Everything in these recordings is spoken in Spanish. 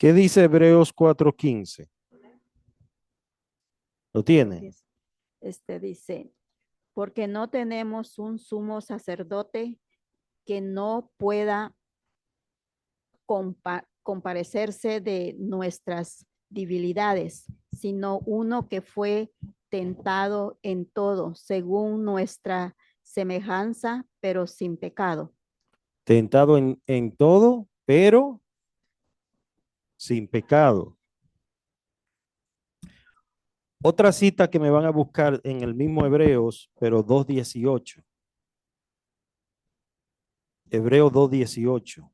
¿Qué dice Hebreos 4:15? ¿Lo tiene? Dice, porque no tenemos un sumo sacerdote que no pueda comparecerse de nuestras debilidades, sino uno que fue tentado en todo, según nuestra semejanza, pero sin pecado. Tentado en todo, pero sin pecado. Otra cita que me van a buscar en el mismo Hebreos, pero 2:18. Hebreos 2:18.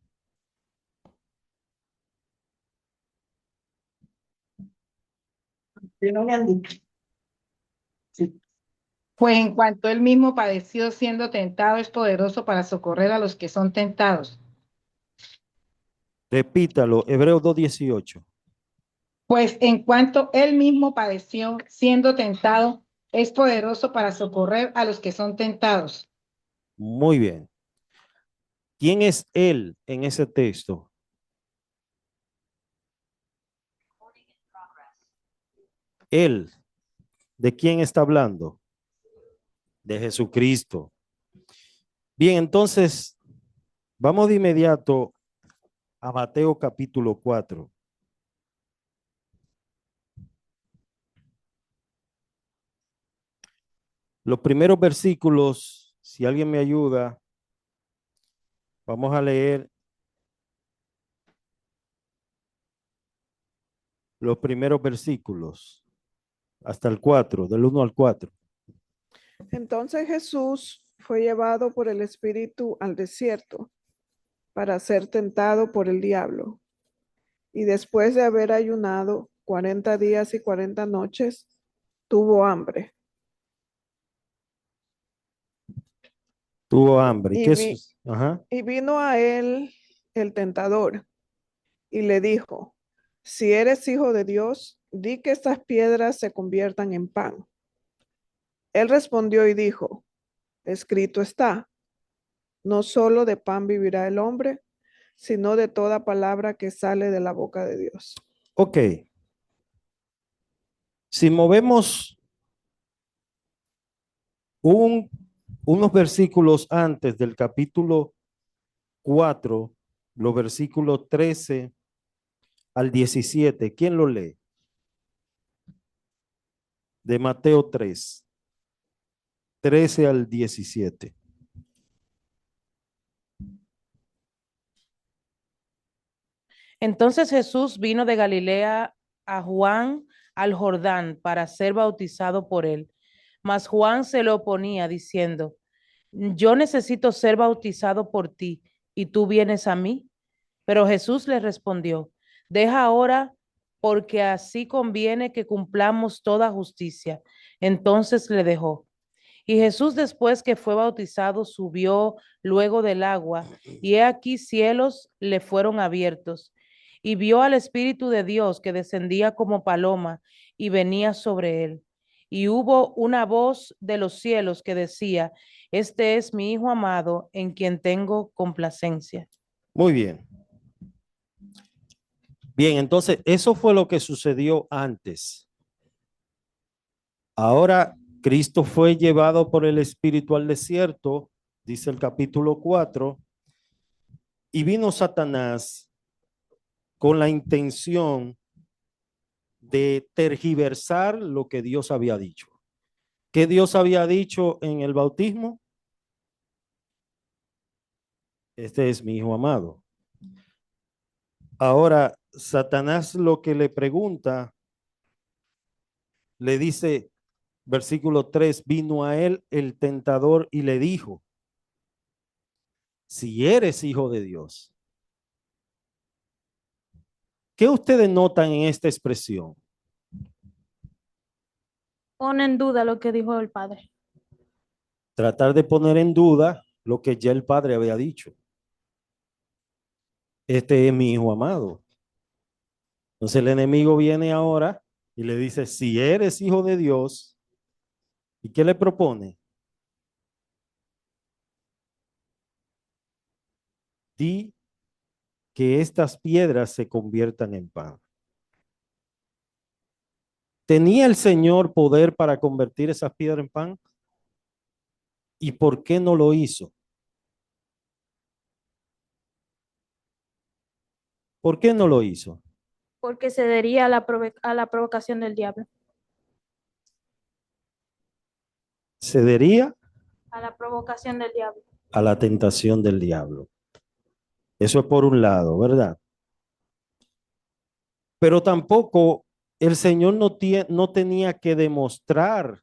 Que no me han dicho. Sí. Pues en cuanto él mismo padeció siendo tentado, es poderoso para socorrer a los que son tentados. Repítalo, Hebreos 2:18. Pues en cuanto él mismo padeció siendo tentado, es poderoso para socorrer a los que son tentados. Muy bien. ¿Quién es él en ese texto? Él. ¿De quién está hablando? De Jesucristo. Bien, entonces, vamos de inmediato a Mateo capítulo 4. Los primeros versículos, si alguien me ayuda, vamos a leer los primeros versículos hasta el 4, del 1 al 4. Entonces Jesús fue llevado por el Espíritu al desierto para ser tentado por el diablo. Y después de haber ayunado 40 días y 40 noches, tuvo hambre. Tuvo hambre. ¿Y Y, qué vi- es? Ajá. y vino a él el tentador y le dijo, si eres hijo de Dios, di que estas piedras se conviertan en pan. Él respondió y dijo, escrito está, no solo de pan vivirá el hombre, sino de toda palabra que sale de la boca de Dios. Ok. Si movemos unos versículos antes del capítulo 4, los versículos 13 al 17, ¿quién lo lee? De Mateo 3, 13 al 17. Entonces Jesús vino de Galilea a Juan al Jordán para ser bautizado por él. Mas Juan se lo oponía diciendo, yo necesito ser bautizado por ti, ¿y tú vienes a mí? Pero Jesús le respondió, deja ahora, porque así conviene que cumplamos toda justicia. Entonces le dejó. Y Jesús, después que fue bautizado, subió luego del agua, y he aquí cielos le fueron abiertos, y vio al Espíritu de Dios que descendía como paloma y venía sobre él. Y hubo una voz de los cielos que decía, este es mi Hijo amado, en quien tengo complacencia. Muy bien. Bien, entonces eso fue lo que sucedió antes. Ahora Cristo fue llevado por el Espíritu al desierto, dice el capítulo 4, y vino Satanás con la intención de tergiversar lo que Dios había dicho. ¿Qué Dios había dicho en el bautismo? Este es mi Hijo amado. Ahora, Satanás lo que le pregunta, le dice, versículo 3, vino a él el tentador y le dijo, si eres hijo de Dios. ¿Qué ustedes notan en esta expresión? Pone en duda lo que dijo el Padre. Tratar de poner en duda lo que ya el Padre había dicho. Este es mi Hijo amado. Entonces el enemigo viene ahora y le dice, si eres hijo de Dios, ¿y qué le propone? Di que estas piedras se conviertan en pan. ¿Tenía el Señor poder para convertir esas piedras en pan? ¿Y por qué no lo hizo? ¿Por qué no lo hizo? Porque cedería a a la provocación del diablo. Cedería A la provocación del diablo. a la tentación del diablo. Eso es por un lado, ¿verdad? Pero tampoco el Señor no tenía que demostrar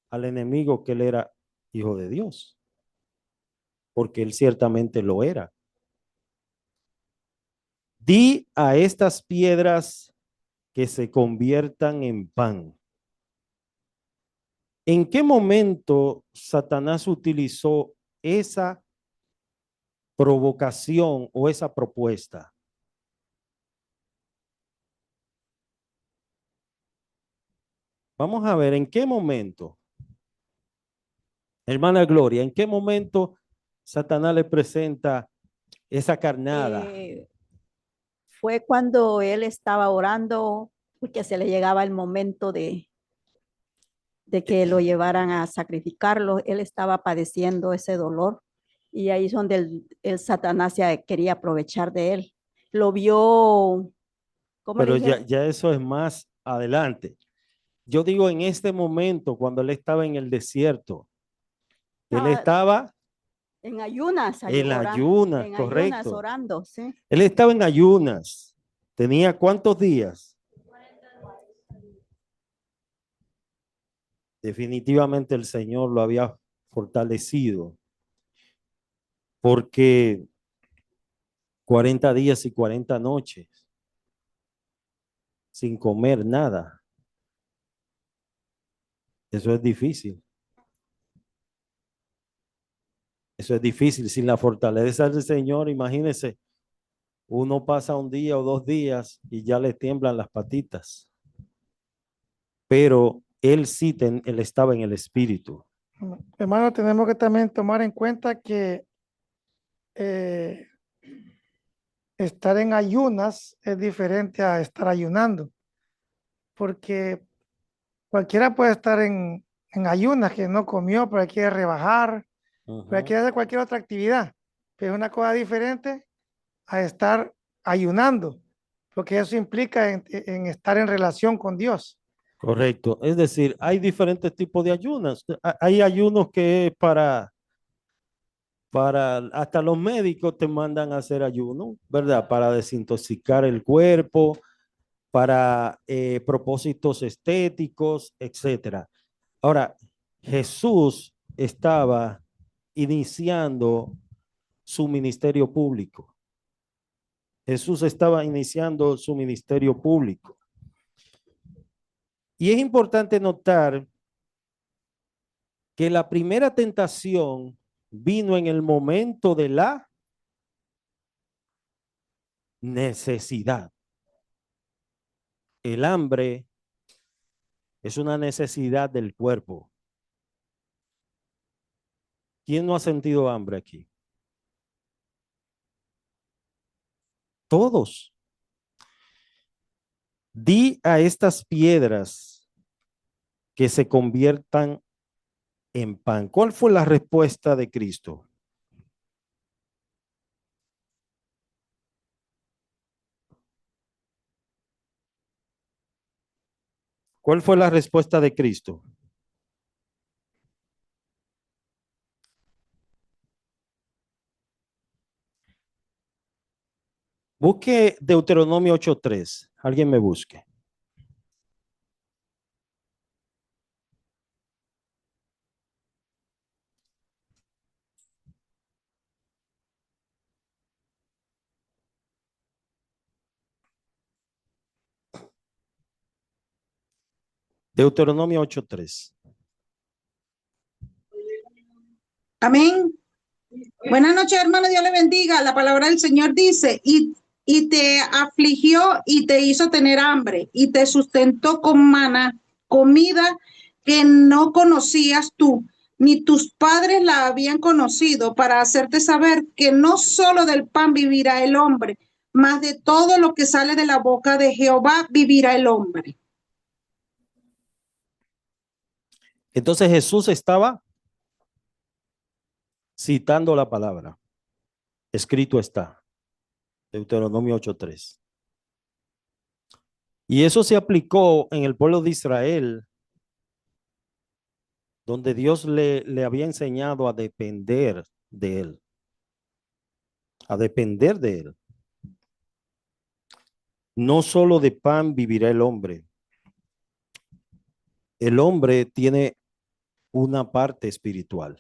al enemigo que él era hijo de Dios, porque él ciertamente lo era. Di a estas piedras que se conviertan en pan. ¿En qué momento Satanás utilizó esa provocación o esa propuesta? Vamos a ver en qué momento, hermana Gloria, en qué momento Satanás le presenta esa carnada. Fue cuando él estaba orando, porque se le llegaba el momento de que lo llevaran a sacrificarlo. Él estaba padeciendo ese dolor y ahí es donde el Satanás ya quería aprovechar de él. Lo vio, ¿cómo le Pero dije? ya eso es más adelante. Yo digo en este momento, cuando él estaba en el desierto, él estaba en ayunas, en orando, ayunas, en ayunas correcto. orando, sí. Él estaba en ayunas. ¿Tenía cuántos días? Definitivamente el Señor lo había fortalecido, porque 40 días y 40 noches sin comer nada. Eso es difícil. Eso es difícil. Sin la fortaleza del Señor, imagínese, uno pasa un día o 2 días y ya le tiemblan las patitas. Pero él sí, él estaba en el espíritu. Hermano, tenemos que también tomar en cuenta que estar en ayunas es diferente a estar ayunando, porque cualquiera puede estar en ayunas, que no comió, pero quiere rebajar, pero quiere hacer cualquier otra actividad, pero es una cosa diferente a estar ayunando, porque eso implica en estar en relación con Dios. Correcto. Es decir, hay diferentes tipos de ayunas. Hay ayunos que es para hasta los médicos te mandan a hacer ayuno, ¿verdad? Para desintoxicar el cuerpo, para propósitos estéticos, etcétera. Ahora, Jesús estaba iniciando su ministerio público. Jesús estaba iniciando su ministerio público. Y es importante notar que la primera tentación vino en el momento de la necesidad. El hambre es una necesidad del cuerpo. ¿Quién no ha sentido hambre aquí? Todos. Di a estas piedras que se conviertan en pan. ¿Cuál fue la respuesta de Cristo? ¿Cuál fue la respuesta de Cristo? Busque Deuteronomio 8:3. Alguien me busque. Deuteronomio 8:3. Amén. Buenas noches, hermano. Dios le bendiga. La palabra del Señor dice, y te afligió y te hizo tener hambre y te sustentó con maná, comida que no conocías tú, ni tus padres la habían conocido, para hacerte saber que no solo del pan vivirá el hombre, mas de todo lo que sale de la boca de Jehová vivirá el hombre. Entonces Jesús estaba citando la palabra. Escrito está. Deuteronomio 8:3. Y eso se aplicó en el pueblo de Israel, donde Dios le había enseñado a depender de él. A depender de él. No solo de pan vivirá el hombre. El hombre tiene una parte espiritual.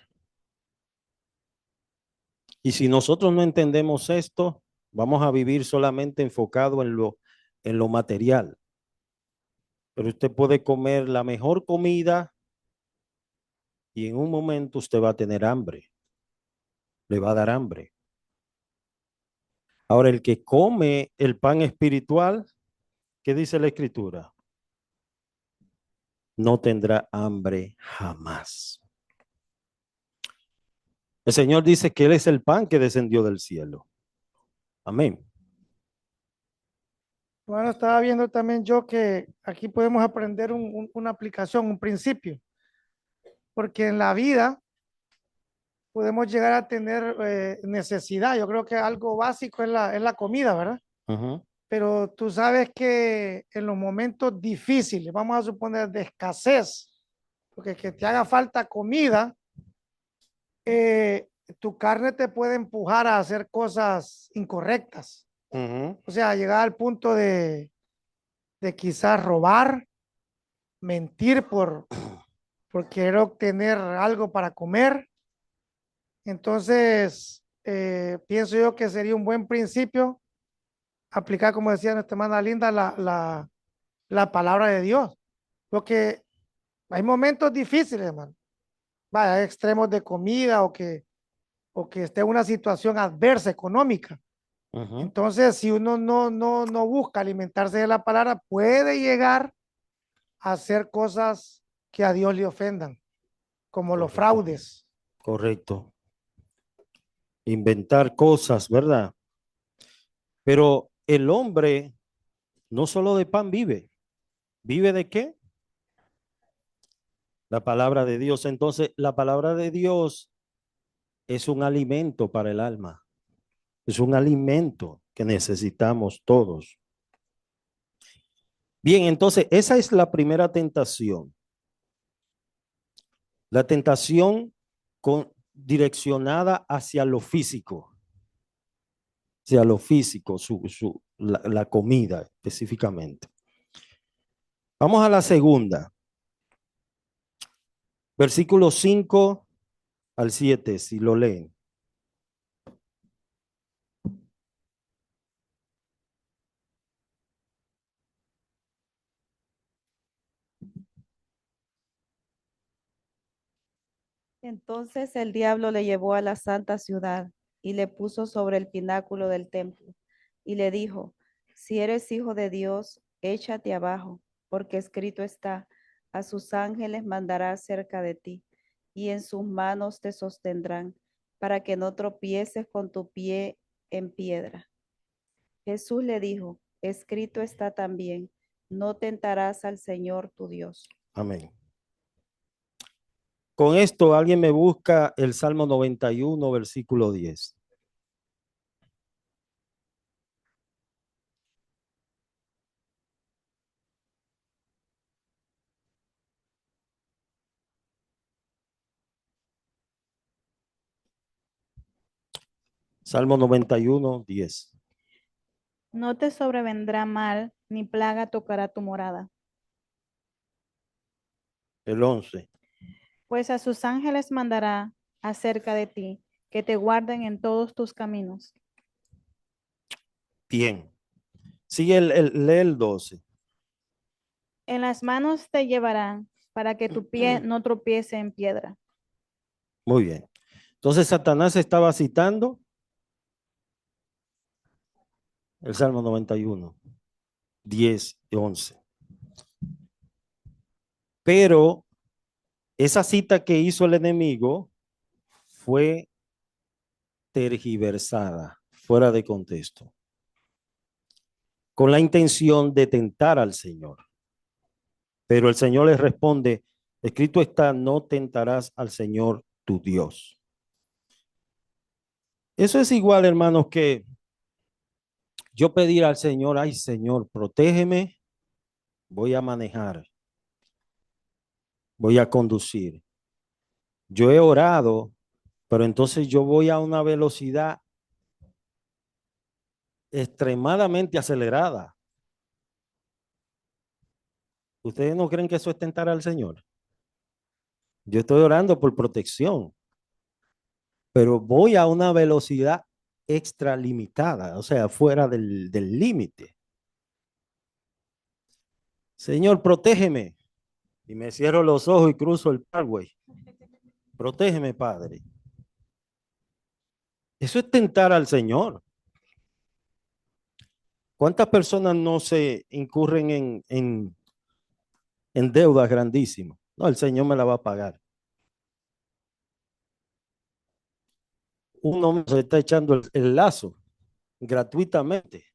Y si nosotros no entendemos esto, vamos a vivir solamente enfocado en lo material. Pero usted puede comer la mejor comida y en un momento usted va a tener hambre. Le va a dar hambre. Ahora, el que come el pan espiritual, ¿qué dice la Escritura? No tendrá hambre jamás. El Señor dice que Él es el pan que descendió del cielo. Amén. Bueno, estaba viendo también yo que aquí podemos aprender una aplicación, un principio, porque en la vida podemos llegar a tener necesidad. Yo creo que algo básico es la comida, ¿verdad? Pero tú sabes que en los momentos difíciles, vamos a suponer de escasez, porque que te haga falta comida, tu carne te puede empujar a hacer cosas incorrectas. O sea, llegar al punto de quizás robar, mentir por querer obtener algo para comer. Entonces, pienso yo que sería un buen principio aplicar, como decía nuestra hermana Linda, la palabra de Dios. Porque hay momentos difíciles, hermano. Vaya, hay extremos de comida o que esté en una situación adversa económica. Entonces, si uno no busca alimentarse de la palabra, puede llegar a hacer cosas que a Dios le ofendan, como los fraudes. Correcto. Inventar cosas, ¿verdad? Pero el hombre no solo de pan vive. ¿Vive de qué? La palabra de Dios. Entonces, la palabra de Dios es un alimento para el alma. Es un alimento que necesitamos todos. Bien, entonces esa es la primera tentación. La tentación direccionada hacia lo físico. Hacia lo físico, la comida específicamente. Vamos a la segunda. Versículos 5 al 7, si lo leen. Entonces el diablo le llevó a la santa ciudad y le puso sobre el pináculo del templo y le dijo, si eres hijo de Dios, échate abajo, porque escrito está, a sus ángeles mandará cerca de ti y en sus manos te sostendrán para que no tropieces con tu pie en piedra. Jesús le dijo, escrito está también, no tentarás al Señor tu Dios. Amén. Con esto alguien me busca el Salmo 91, versículo 10. Salmo 91, 10. No te sobrevendrá mal, ni plaga tocará tu morada, El 11. pues a sus ángeles mandará acerca de ti, que te guarden en todos tus caminos. Bien. Sigue lee el 12. En las manos te llevarán para que tu pie no tropiece en piedra. Muy bien. Entonces Satanás estaba citando el Salmo 91, 10 y 11. Pero esa cita que hizo el enemigo fue tergiversada, fuera de contexto. con la intención de tentar al Señor. Pero el Señor les responde, escrito está, no tentarás al Señor tu Dios. Eso es igual, hermanos, que yo pedir al Señor, ay Señor, protégeme, voy a manejar, voy a conducir. Yo he orado, pero entonces yo voy a una velocidad extremadamente acelerada. ¿Ustedes no creen que eso es tentar al Señor? Yo estoy orando por protección, pero voy a una velocidad extralimitada, o sea, fuera del límite. Señor, protégeme. Y me cierro los ojos y cruzo el parkway. Protégeme, Padre. Eso es tentar al Señor. ¿Cuántas personas no se incurren en deudas grandísimas? No, el Señor me la va a pagar. Uno se está echando el lazo gratuitamente.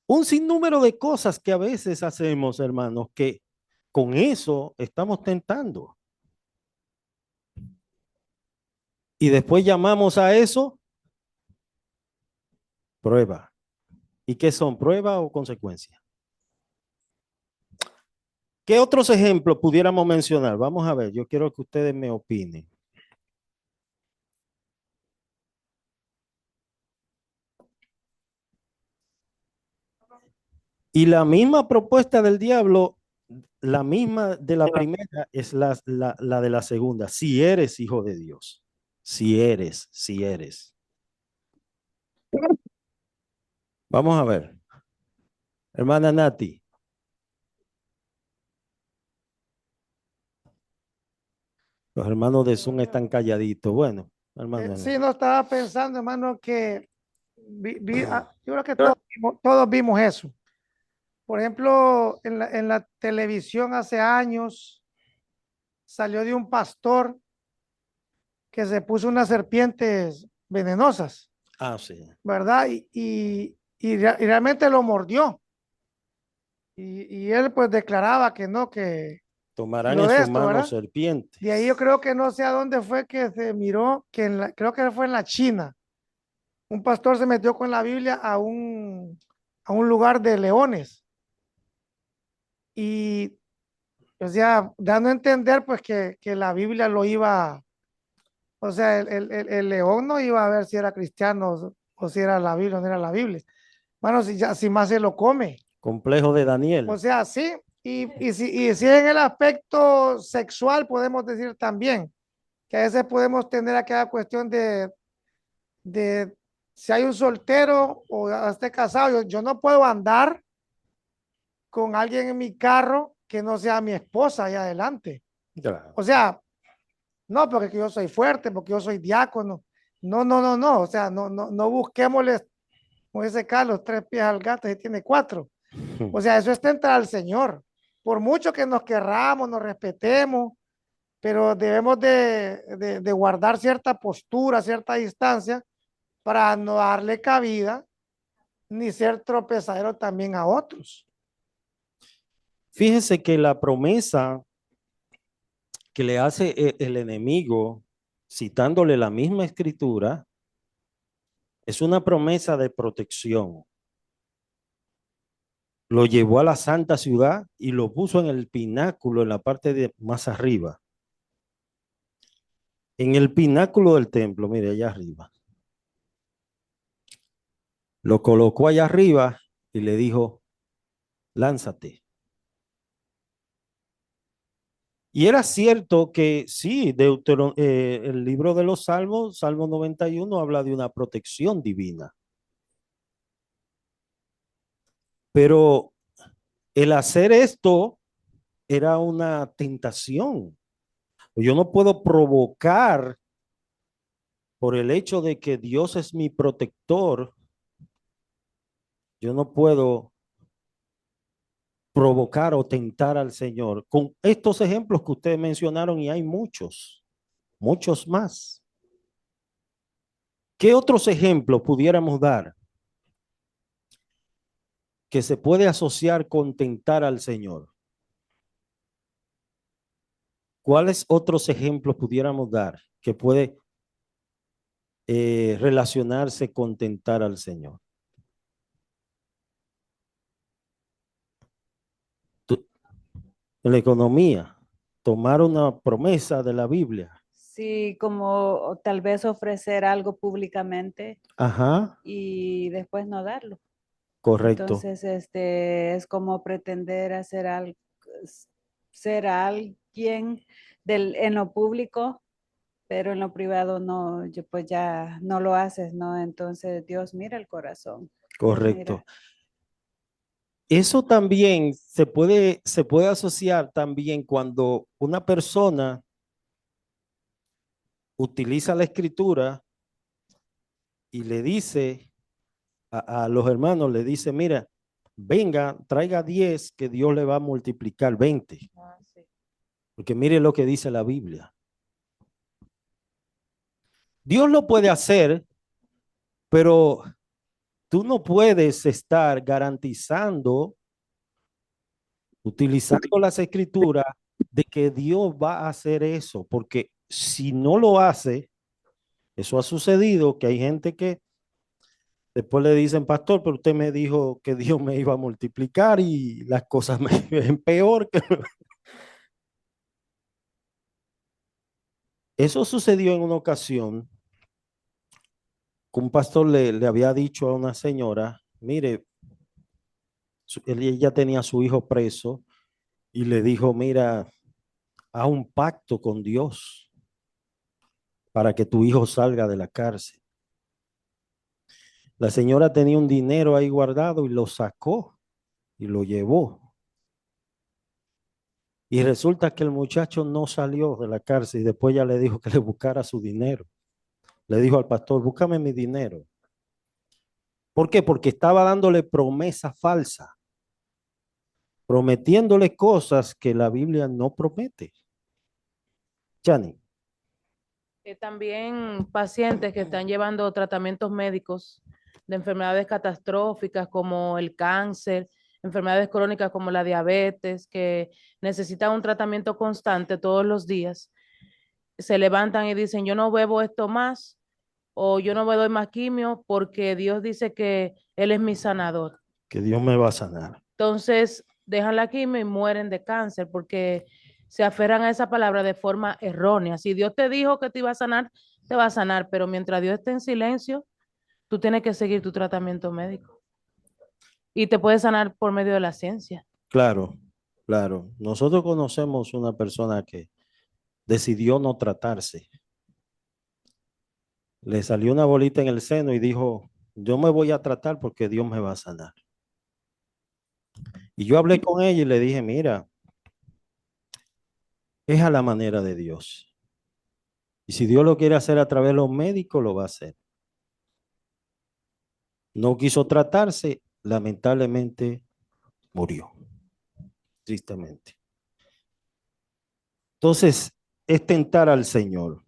Un sinnúmero de cosas que a veces hacemos, hermanos, que con eso estamos tentando. Y después llamamos a eso prueba. ¿Y qué son? ¿Prueba o consecuencia? ¿Qué otros ejemplos pudiéramos mencionar? Vamos a ver, yo quiero que ustedes me opinen. Y la misma propuesta del diablo, la misma de la primera, es la de la segunda. Si eres hijo de Dios. Si eres. Vamos a ver. Hermana Nati. Los hermanos de Zoom están calladitos. Bueno, hermano. Sí, no estaba pensando, hermano, que yo creo que todos vimos eso. Por ejemplo, en la televisión hace años salió de un pastor que se puso unas serpientes venenosas, Ah, sí. ¿verdad? Y realmente lo mordió. Y él pues declaraba que no, que Tomarán lo en de sus esto, manos ¿verdad? serpientes. de ahí yo creo que no sé a dónde fue que se miró, creo que fue en la China. Un pastor se metió con la Biblia a un lugar de leones. Y, o sea, dando a entender pues que la Biblia lo iba, o sea, el león no iba a ver si era cristiano o si era la Biblia o no era la Biblia. Bueno, si más se lo come. Complejo de Daniel. O sea, sí. Y si en el aspecto sexual podemos decir también que a veces podemos tener aquella cuestión de si hay un soltero o esté casado, yo no puedo andar con alguien en mi carro que no sea mi esposa ahí adelante. Claro. O sea, no porque yo soy fuerte, porque yo soy diácono. No. O sea, no busquémosle, como dice Carlos, 3 pies al gato y tiene 4. O sea, eso es tentar al Señor. Por mucho que nos querramos, nos respetemos, pero debemos de guardar cierta postura, cierta distancia para no darle cabida ni ser tropezadero también a otros. Fíjense que la promesa que le hace el enemigo, citándole la misma escritura, es una promesa de protección. Lo llevó a la santa ciudad y lo puso en el pináculo, en la parte de más arriba. En el pináculo del templo, mire, allá arriba. Lo colocó allá arriba y le dijo, lánzate. Y era cierto que sí, el libro de los Salmos, Salmo 91, habla de una protección divina. Pero el hacer esto era una tentación. Yo no puedo provocar por el hecho de que Dios es mi protector. Yo no puedo provocar o tentar al Señor. Con estos ejemplos que ustedes mencionaron, y hay muchos más. ¿Qué otros ejemplos pudiéramos dar? que se puede asociar con tentar al Señor? ¿Cuáles otros ejemplos pudiéramos dar que puede relacionarse con tentar al Señor? En la economía, tomar una promesa de la Biblia. Sí, como tal vez ofrecer algo públicamente Ajá, y después no darlo. correcto, Entonces, es como pretender hacer algo, ser alguien en lo público, pero en lo privado no, pues ya no lo haces, ¿no? Entonces Dios mira el corazón. Dios correcto. mira. Eso también se puede asociar también cuando una persona utiliza la escritura y le dice a los hermanos, le dice, mira, venga, traiga 10 que Dios le va a multiplicar 20. Ah, sí. Porque mire lo que dice la Biblia. Dios lo puede hacer, pero tú no puedes estar garantizando, utilizando las escrituras, de que Dios va a hacer eso, porque si no lo hace, eso ha sucedido, que hay gente que después le dicen, pastor, pero usted me dijo que Dios me iba a multiplicar y las cosas me ven peor. Eso sucedió en una ocasión que un pastor le había dicho a una señora, mire, ella tenía a su hijo preso y le dijo, mira, haz un pacto con Dios para que tu hijo salga de la cárcel. La señora tenía un dinero ahí guardado y lo sacó y lo llevó. Y resulta que el muchacho no salió de la cárcel y después ya le dijo que le buscara su dinero. Le dijo al pastor, búscame mi dinero. ¿Por qué? Porque estaba dándole promesa falsa, prometiéndole cosas que la Biblia no promete. Chani. También pacientes que están llevando tratamientos médicos de enfermedades catastróficas como el cáncer, enfermedades crónicas como la diabetes, que necesitan un tratamiento constante todos los días, se levantan y dicen, yo no bebo esto más o yo no me doy más quimio porque Dios dice que Él es mi sanador. Que Dios me va a sanar. Entonces dejan la quimio y mueren de cáncer porque se aferran a esa palabra de forma errónea. Si Dios te dijo que te iba a sanar, te va a sanar, pero mientras Dios esté en silencio, tú tienes que seguir tu tratamiento médico. Y te puede sanar por medio de la ciencia. Claro, claro. Nosotros conocemos una persona que decidió no tratarse. Le salió una bolita en el seno y dijo, yo me voy a tratar porque Dios me va a sanar. Y yo hablé con ella y le dije, mira, es a la manera de Dios. Y si Dios lo quiere hacer a través de los médicos, lo va a hacer. No quiso tratarse, lamentablemente murió, tristemente. Entonces, es tentar al Señor.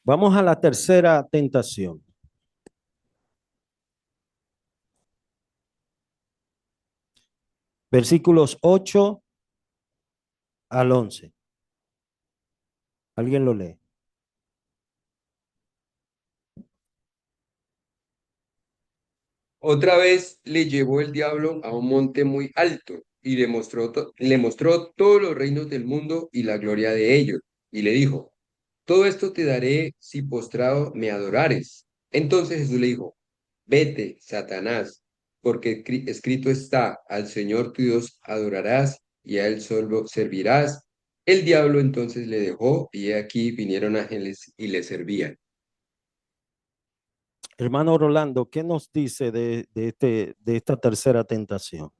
Vamos a la tercera tentación. Versículos 8 al 11. ¿Alguien lo lee? Otra vez le llevó el diablo a un monte muy alto y le mostró todos los reinos del mundo y la gloria de ellos. Y le dijo, todo esto te daré si postrado me adorares. Entonces Jesús le dijo, vete, Satanás, porque escrito está, al Señor tu Dios adorarás y a él solo servirás. El diablo entonces le dejó y he aquí vinieron ángeles y le servían. Hermano Rolando, ¿qué nos dice de esta tercera tentación?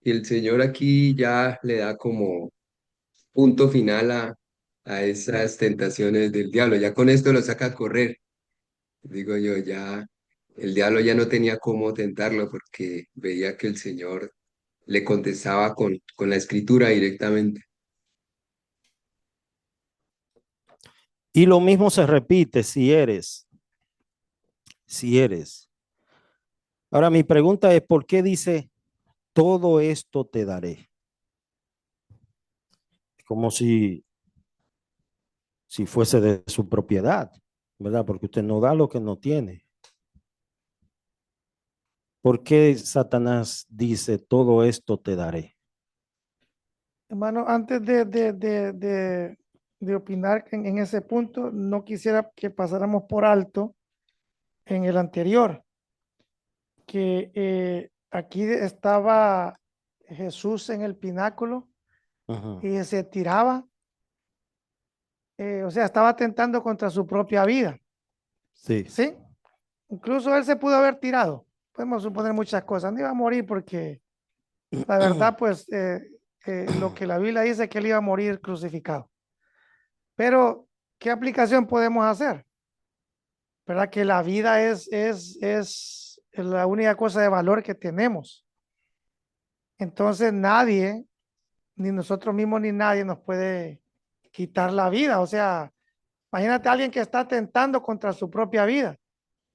Y el Señor aquí ya le da como punto final a esas tentaciones del diablo. Ya con esto lo saca a correr. Digo yo, ya el diablo ya no tenía cómo tentarlo porque veía que el Señor le contestaba con la escritura directamente. Y lo mismo se repite si eres. Ahora mi pregunta es, ¿por qué dice todo esto te daré? Como si fuese de su propiedad, ¿verdad? Porque usted no da lo que no tiene. ¿Por qué Satanás dice todo esto te daré? Hermano, antes de opinar en ese punto, no quisiera que pasáramos por alto en el anterior, que aquí estaba Jesús en el pináculo Ajá. y se tiraba, o sea, estaba atentando contra su propia vida, Sí. ¿sí? Incluso él se pudo haber tirado. Podemos suponer muchas cosas. No iba a morir porque la verdad, pues, lo que la Biblia dice que él iba a morir crucificado. Pero, ¿qué aplicación podemos hacer? ¿Verdad? Que la vida es la única cosa de valor que tenemos. Entonces, nadie, ni nosotros mismos, ni nadie nos puede quitar la vida. O sea, imagínate a alguien que está atentando contra su propia vida.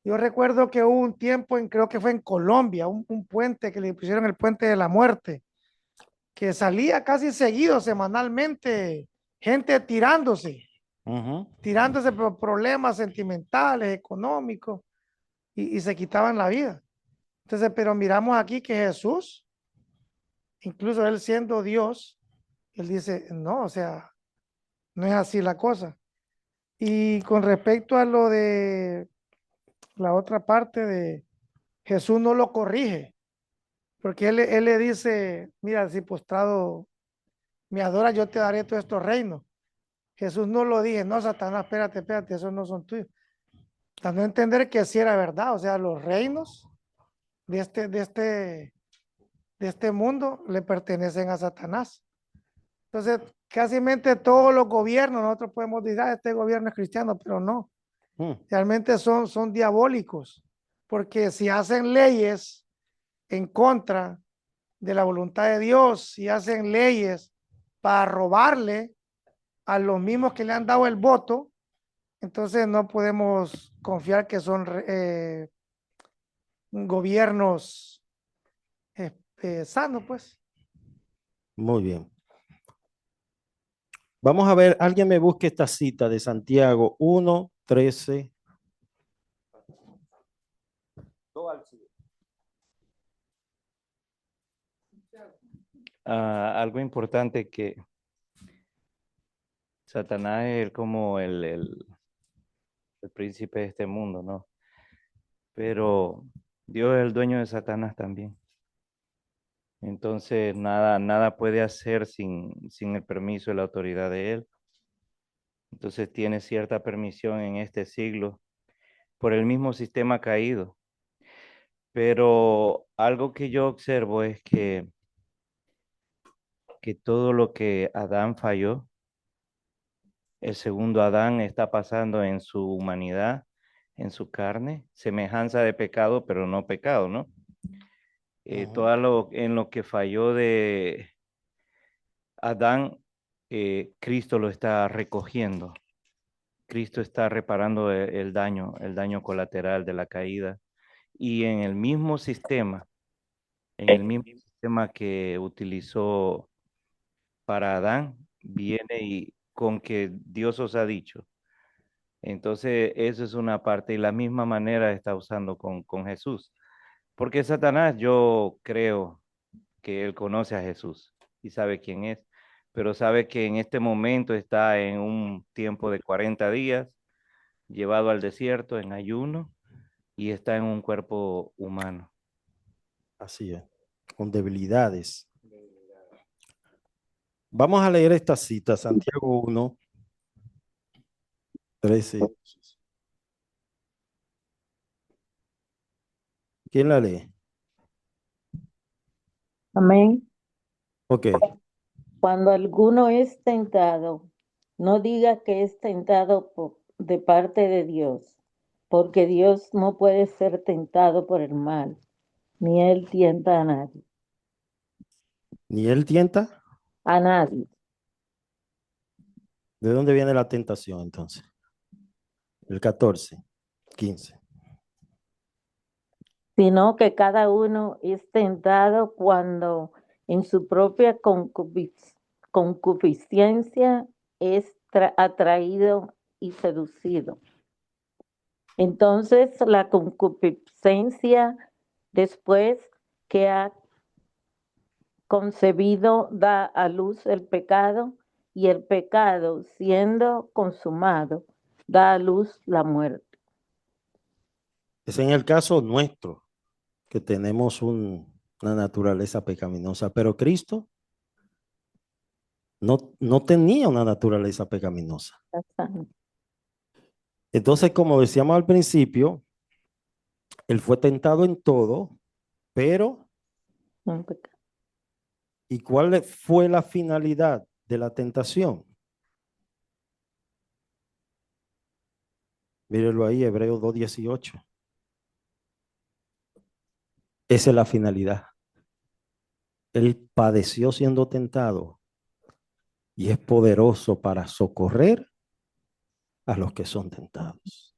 Yo recuerdo que hubo un tiempo, creo que fue en Colombia, un puente que le pusieron el puente de la muerte, que salía casi seguido, semanalmente, gente Ujú. tirándose por problemas sentimentales, económicos, y se quitaban la vida. Entonces, pero miramos aquí que Jesús, incluso él siendo Dios, él dice, no, o sea, no es así la cosa. Y con respecto a lo de la otra parte de Jesús no lo corrige, porque él le dice, mira, si postrado me adoras, yo te daré todos estos reinos. Jesús no lo dije, no, Satanás, espérate, esos no son tuyos. Dando a entender que sí era verdad, o sea, los reinos de este mundo le pertenecen a Satanás. Entonces, casi todos los gobiernos, nosotros podemos decir, ah, este gobierno es cristiano, pero no, Mm. realmente son diabólicos, porque si hacen leyes en contra de la voluntad de Dios, si hacen leyes para robarle a los mismos que le han dado el voto, entonces no podemos confiar que son gobiernos sanos, pues. Muy bien. Vamos a ver, alguien me busque esta cita de Santiago 1:13. Algo importante que Satanás es como el príncipe de este mundo, ¿no? Pero Dios es el dueño de Satanás también. Entonces nada puede hacer sin el permiso y la autoridad de él. Entonces tiene cierta permisión en este siglo por el mismo sistema caído. Pero algo que yo observo es que todo lo que Adán falló, el segundo Adán está pasando en su humanidad, en su carne, semejanza de pecado, pero no pecado, ¿no? Todo en lo que falló de Adán, Cristo lo está recogiendo. Cristo está reparando el daño colateral de la caída. Y en el mismo sistema que utilizó para Adán, viene y con que Dios os ha dicho. Entonces, eso es una parte y la misma manera está usando con Jesús. Porque Satanás, yo creo que él conoce a Jesús y sabe quién es, pero sabe que en este momento está en un tiempo de 40 días, llevado al desierto en ayuno y está en un cuerpo humano. Así es, con debilidades. Vamos a leer esta cita, Santiago 1:13. ¿Quién la lee? Amén. Ok. Cuando alguno es tentado, no diga que es tentado de parte de Dios, porque Dios no puede ser tentado por el mal, ni él tienta a nadie. ¿Ni él tienta? A nadie. ¿De dónde viene la tentación entonces? El 14, 15. sino que cada uno es tentado cuando en su propia concupiscencia es atraído y seducido. Entonces la concupiscencia, después que ha concebido, da a luz el pecado, y el pecado, siendo consumado, da a luz la muerte. Es en el caso nuestro que tenemos una naturaleza pecaminosa, pero Cristo no tenía una naturaleza pecaminosa. Entonces, como decíamos al principio, él fue tentado en todo, pero ¿y cuál fue la finalidad de la tentación? Mírenlo ahí, Hebreos 2:18. Esa es la finalidad. Él padeció siendo tentado y es poderoso para socorrer a los que son tentados.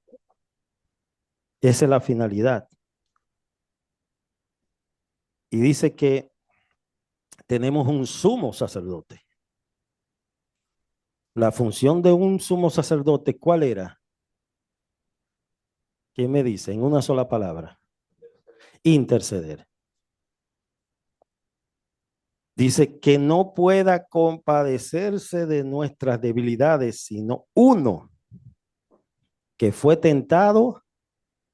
Esa es la finalidad. Y dice que tenemos un sumo sacerdote. La función de un sumo sacerdote, ¿cuál era? ¿Quién me dice? En una sola palabra. Interceder. Dice que no pueda compadecerse de nuestras debilidades, sino uno que fue tentado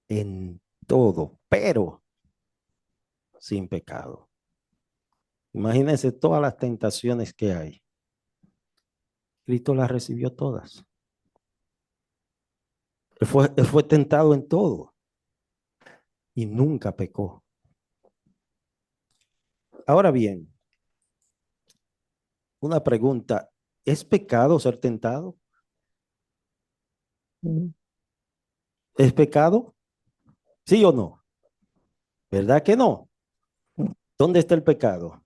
en todo, pero sin pecado. Imagínense todas las tentaciones que hay. Cristo las recibió todas. Él fue tentado en todo y nunca pecó. Ahora bien, una pregunta, ¿es pecado ser tentado? ¿Es pecado? ¿Sí o no? ¿Verdad que no? ¿Dónde está el pecado?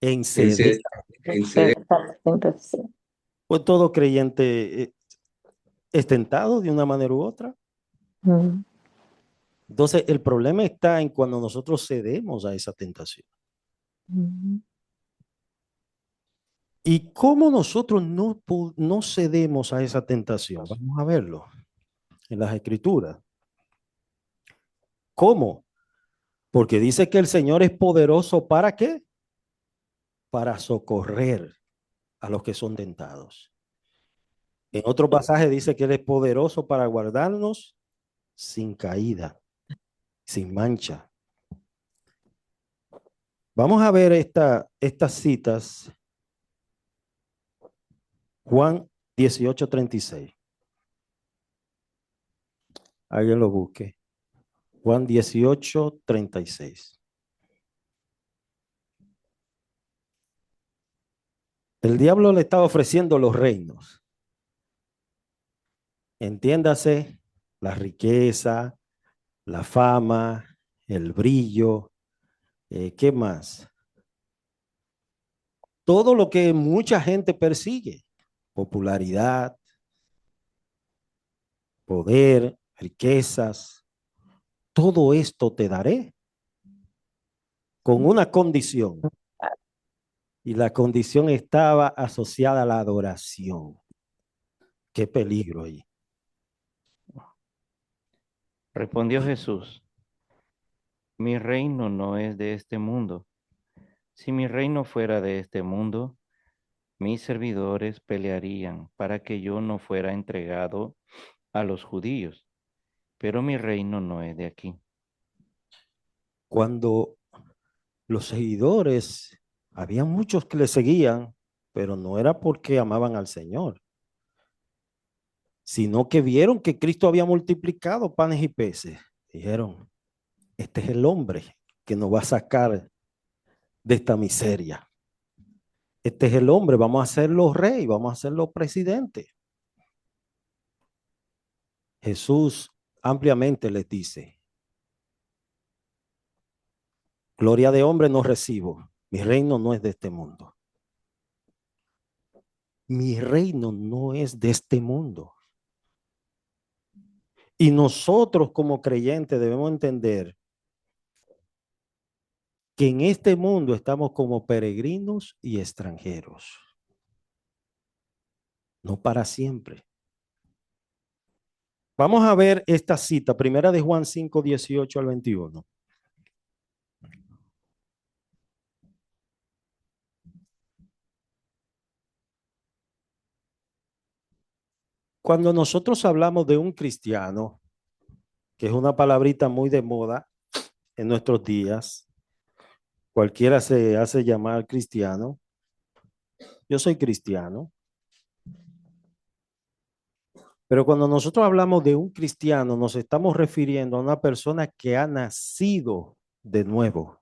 En ceder. En ceder. Pues todo creyente es tentado de una manera u otra. Entonces, el problema está en cuando nosotros cedemos a esa tentación. ¿Y cómo nosotros no cedemos a esa tentación? Vamos a verlo en las Escrituras. ¿Cómo? Porque dice que el Señor es poderoso ¿para qué? Para socorrer a los que son tentados. En otro pasaje dice que Él es poderoso para guardarnos sin caída, sin mancha. Vamos a ver estas citas. Juan 18:36. Alguien lo busque. Juan 18:36. El diablo le estaba ofreciendo los reinos. Entiéndase, la riqueza, la fama, el brillo, ¿qué más? Todo lo que mucha gente persigue, popularidad, poder, riquezas, todo esto te daré con una condición. Y la condición estaba asociada a la adoración. Qué peligro ahí. Respondió Jesús: mi reino no es de este mundo. Si mi reino fuera de este mundo, mis servidores pelearían para que yo no fuera entregado a los judíos, pero mi reino no es de aquí. Cuando los seguidores, había muchos que le seguían, pero no era porque amaban al Señor, sino que vieron que Cristo había multiplicado panes y peces. Dijeron, este es el hombre que nos va a sacar de esta miseria. Este es el hombre, vamos a hacerlo rey, vamos a hacerlo presidente. Jesús ampliamente les dice, gloria de hombre no recibo, mi reino no es de este mundo. Mi reino no es de este mundo. Y nosotros como creyentes debemos entender que en este mundo estamos como peregrinos y extranjeros. No para siempre. Vamos a ver esta cita, primera de Juan 5, 18 al 21. Cuando nosotros hablamos de un cristiano, que es una palabrita muy de moda en nuestros días, cualquiera se hace llamar cristiano. Yo soy cristiano. Pero cuando nosotros hablamos de un cristiano, nos estamos refiriendo a una persona que ha nacido de nuevo.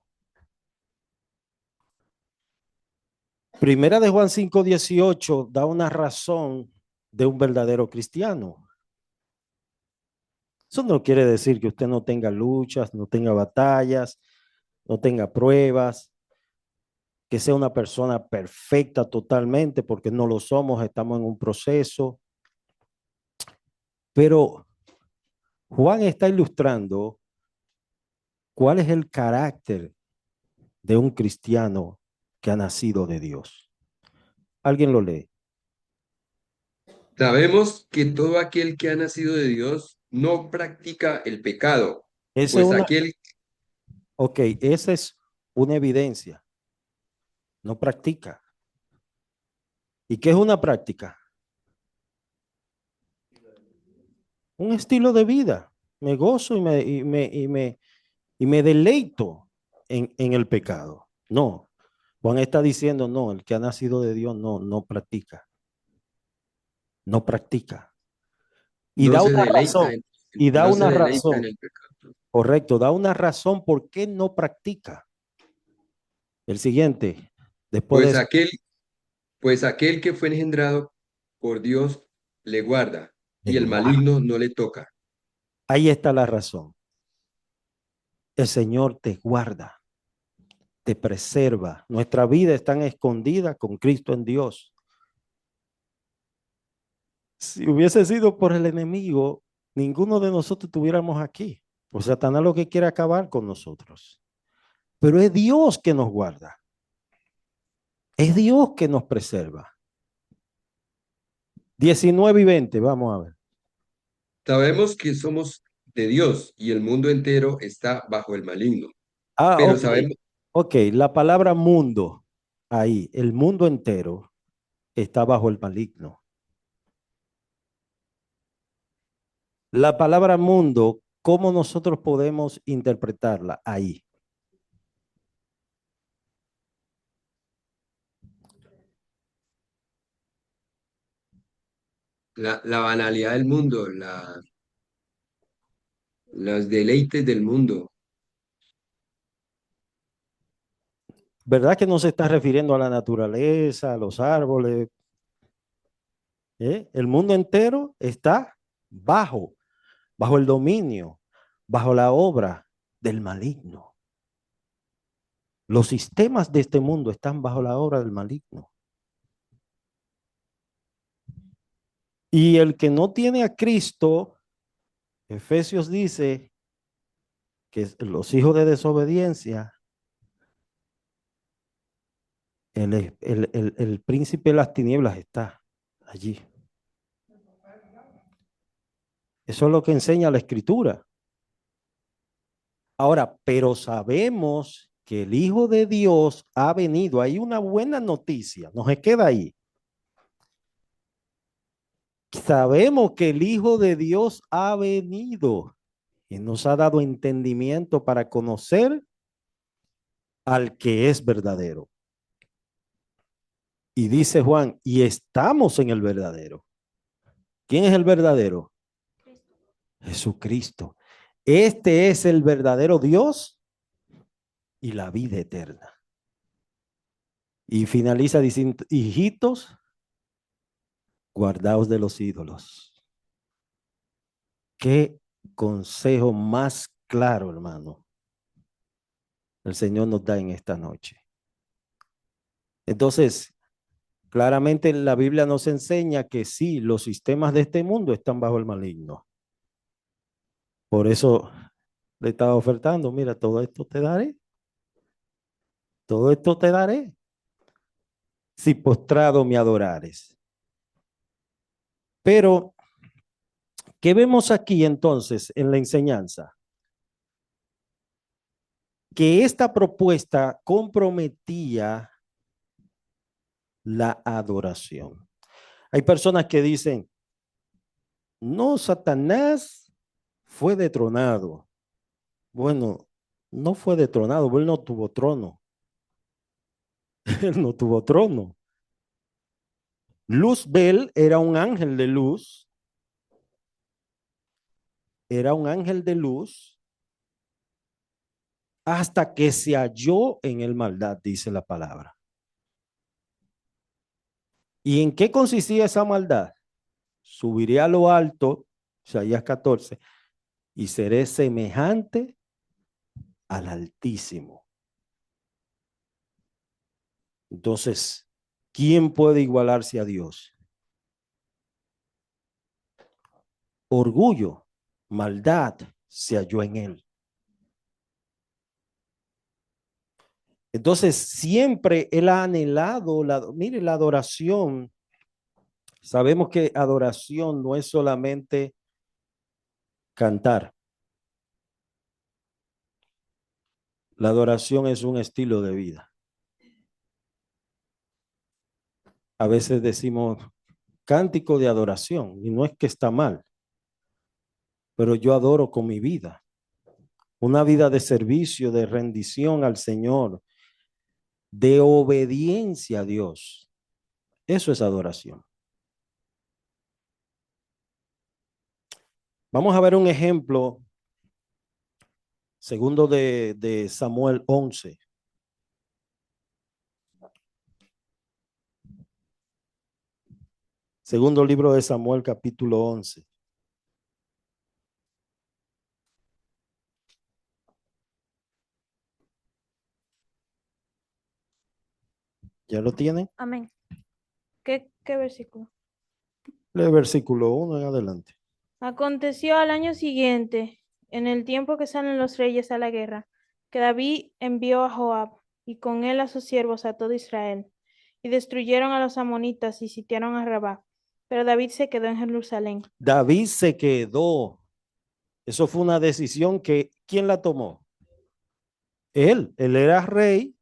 Primera de Juan 5:18 da una razón de un verdadero cristiano. Eso no quiere decir que usted no tenga luchas, no tenga batallas, no tenga pruebas, que sea una persona perfecta totalmente, porque no lo somos, estamos en un proceso. Pero Juan está ilustrando cuál es el carácter de un cristiano que ha nacido de Dios. ¿Alguien lo lee? Sabemos que todo aquel que ha nacido de Dios no practica el pecado, Esa es pues una, aquel, esa es una evidencia. No practica. ¿Y qué es una práctica? Un estilo de vida. Me gozo y me deleito en el pecado. No. Juan está diciendo, no, el que ha nacido de Dios no practica. No practica. Y no da se una deleita razón. en, Y da no se una deleita en razón. el pecado. Correcto, da una razón por qué no practica. El siguiente, después de Pues eso. aquel, pues aquel que fue engendrado por Dios le guarda, y el maligno no le toca. Ahí está la razón. El Señor te guarda, te preserva. Nuestra vida está escondida con Cristo en Dios. Si hubiese sido por el enemigo, ninguno de nosotros estuviéramos aquí. Pues Satanás lo que quiere acabar con nosotros. Pero es Dios que nos guarda. Es Dios que nos preserva. 19 y 20, vamos a ver. Sabemos que somos de Dios y el mundo entero está bajo el maligno. Ah, Pero ok. sabemos, Ok, la palabra mundo, ahí, el mundo entero está bajo el maligno. La palabra mundo, ¿cómo nosotros podemos interpretarla ahí? la banalidad del mundo, los deleites del mundo. ¿Verdad que no se está refiriendo a la naturaleza, a los árboles? El mundo entero está bajo el dominio, bajo la obra del maligno. Los sistemas de este mundo están bajo la obra del maligno. Y el que no tiene a Cristo, Efesios dice que los hijos de desobediencia, el príncipe de las tinieblas está allí. Eso es lo que enseña la Escritura. Ahora, pero sabemos que el Hijo de Dios ha venido. Hay una buena noticia, no se queda ahí. Sabemos que el Hijo de Dios ha venido y nos ha dado entendimiento para conocer al que es verdadero. Y dice Juan, y estamos en el verdadero. ¿Quién es el verdadero? Jesucristo. Este es el verdadero Dios y la vida eterna. Y finaliza diciendo, hijitos, guardaos de los ídolos. Qué consejo más claro, hermano, el Señor nos da en esta noche. Entonces, claramente la Biblia nos enseña que sí, los sistemas de este mundo están bajo el maligno. Por eso le estaba ofertando, mira, todo esto te daré. Todo esto te daré si postrado me adorares. Pero, ¿qué vemos aquí entonces en la enseñanza? Que esta propuesta comprometía la adoración. Hay personas que dicen, no, Satanás fue detronado. Bueno, no fue detronado, él no tuvo trono. Él no tuvo trono. Luzbel era un ángel de luz. Era un ángel de luz hasta que se halló en el maldad, dice la palabra. ¿Y en qué consistía esa maldad? Subiré a lo alto, Isaías 14, y seré semejante al Altísimo. Entonces, ¿quién puede igualarse a Dios? Orgullo, maldad se halló en él. Entonces, siempre él ha anhelado, mire, la adoración. Sabemos que adoración no es solamente cantar. La adoración es un estilo de vida. A veces decimos cántico de adoración y no es que está mal, pero yo adoro con mi vida. Una vida de servicio, de rendición al Señor, de obediencia a Dios. Eso es adoración. Vamos a ver un ejemplo, segundo de Samuel 11. Segundo libro de Samuel, capítulo 11. ¿Ya lo tienen? Amén. ¿Qué versículo? Lee versículo 1 en adelante. Aconteció al año siguiente, en el tiempo que salen los reyes a la guerra, que David envió a Joab y con él a sus siervos a todo Israel, y destruyeron a los amonitas y sitiaron a Rabá. Pero David se quedó en Jerusalén. David se quedó. Eso fue una decisión que, ¿quién la tomó? Él era rey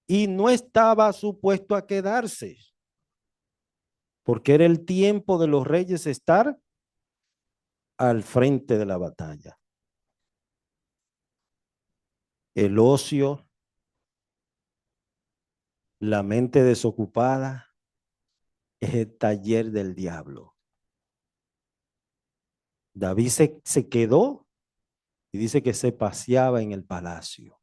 y no estaba supuesto a quedarse, porque era el tiempo de los reyes estar al frente de la batalla. El ocio, la mente desocupada, es el taller del diablo. David se quedó y dice que se paseaba en el palacio.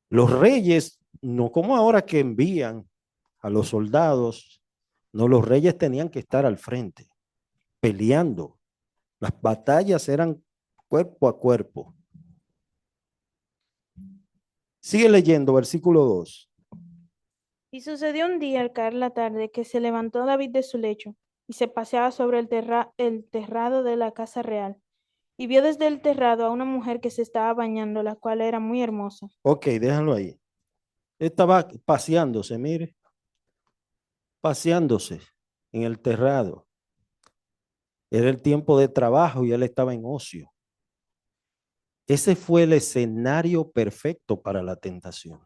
Los reyes, no como ahora que envían a los soldados, no, los reyes tenían que estar al frente, peleando. Las batallas eran cuerpo a cuerpo. Sigue leyendo, versículo 2. Y sucedió un día al caer la tarde que se levantó David de su lecho y se paseaba sobre el terrado de la casa real. Y vio desde el terrado a una mujer que se estaba bañando, la cual era muy hermosa. Ok, déjalo ahí. Estaba paseándose, mire. Paseándose en el terrado. Era el tiempo de trabajo y él estaba en ocio. Ese fue el escenario perfecto para la tentación.